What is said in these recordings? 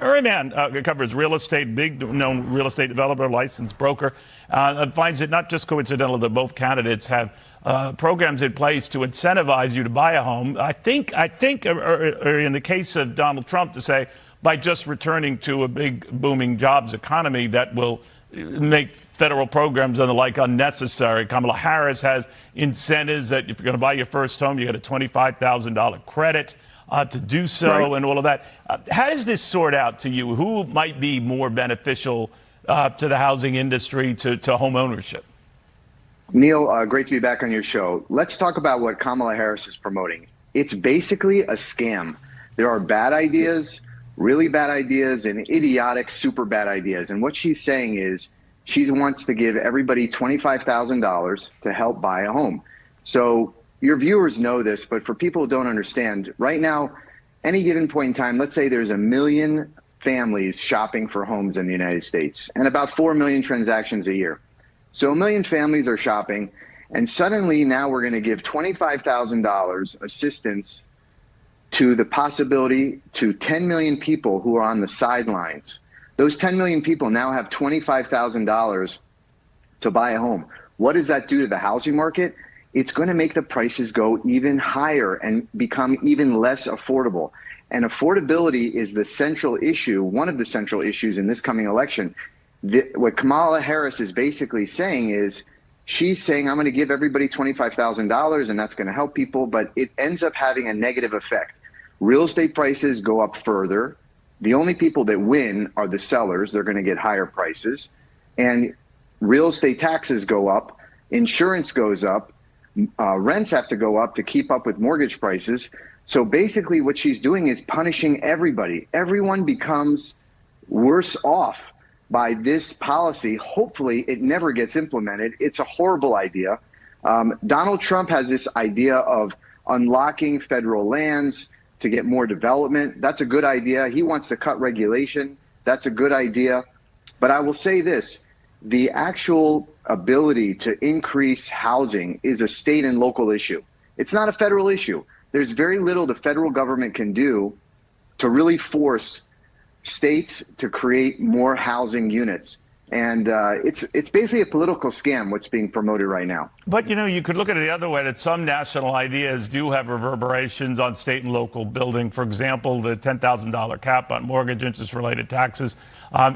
Uri Man covers real estate, big known real estate developer, licensed broker, finds it not just coincidental that both candidates have programs in place to incentivize you to buy a home. I think, or in the case of Donald Trump, to say by just returning to a big booming jobs economy that will make federal programs and the like unnecessary. Kamala Harris has incentives that if you're going to buy your first home, you get a $25,000 credit to do so, right, and all of that. How does this sort out to you? Who might be more beneficial to the housing industry, to home ownership? Neil, great to be back on your show. Let's talk about what Kamala Harris is promoting. It's basically a scam. There are bad ideas, really bad ideas, and idiotic, super bad ideas. And what she's saying is she wants to give everybody $25,000 to help buy a home. So your viewers know this, but for people who don't understand, right now, any given point in time, let's say there's 1 million families shopping for homes in the United States and about 4 million transactions a year. So 1 million families are shopping, and suddenly now we're going to give $25,000 assistance to the possibility to 10 million people who are on the sidelines. Those 10 million people now have $25,000 to buy a home. What does that do to the housing market? It's going to make the prices go even higher and become even less affordable. And affordability is the central issue, one of the central issues in this coming election. What Kamala Harris is basically saying is, she's saying, I'm going to give everybody $25,000 and that's going to help people, but it ends up having a negative effect. Real estate prices go up further. The only people that win are the sellers. They're going to get higher prices. And real estate taxes go up. Insurance goes up. Rents have to go up to keep up with mortgage prices. So basically what she's doing is punishing everybody. Everyone becomes worse off by this policy. Hopefully it never gets implemented. It's a horrible idea. Donald Trump has this idea of unlocking federal lands to get more development. That's a good idea. He wants to cut regulation. That's a good idea. But I will say this, the actual ability to increase housing is a state and local issue. It's not a federal issue. There's very little the federal government can do to really force states to create more housing units. And it's basically a political scam, what's being promoted right now. But, you know, you could look at it the other way, that some national ideas do have reverberations on state and local building. For example, the $10,000 cap on mortgage interest-related taxes.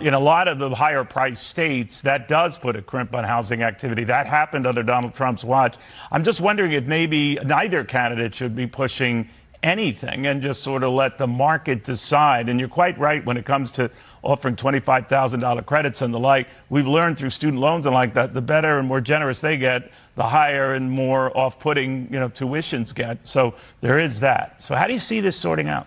In a lot of the higher-priced states, that does put a crimp on housing activity. That happened under Donald Trump's watch. I'm just wondering if maybe neither candidate should be pushing anything and just sort of let the market decide. And you're quite right when it comes to offering $25,000 credits and the like. We've learned through student loans and like that, the better and more generous they get, the higher and more off-putting, tuitions get. So there is that. So how do you see this sorting out?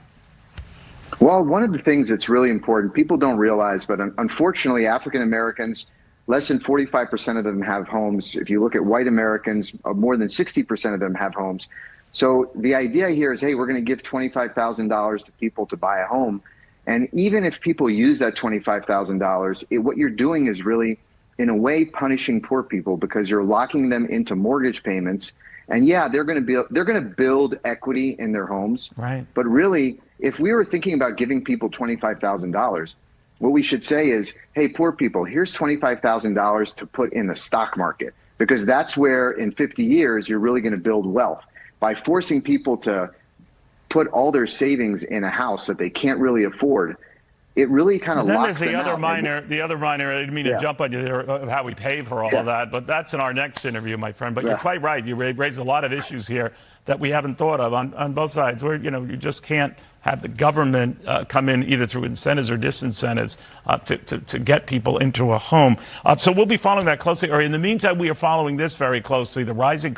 Well, one of the things that's really important, people don't realize, but unfortunately, African Americans, less than 45% of them have homes. If you look at white Americans, more than 60% of them have homes. So the idea here is, hey, we're going to give $25,000 to people to buy a home. And even if people use that $25,000, what you're doing is really, in a way, punishing poor people because you're locking them into mortgage payments. And yeah, they're going to build equity in their homes. Right. But really, if we were thinking about giving people $25,000, what we should say is, hey, poor people, here's $25,000 to put in the stock market, because that's where in 50 years you're really going to build wealth. By forcing people to put all their savings in a house that they can't really afford, it really kind of locks them out. The other minor, I didn't mean to jump on you there, of how we pay for all of that, but that's in our next interview, my friend. But you're quite right. You raised a lot of issues here that we haven't thought of on both sides, where, you just can't have the government come in either through incentives or disincentives to get people into a home. So we'll be following that closely. Or in the meantime, we are following this very closely, the rising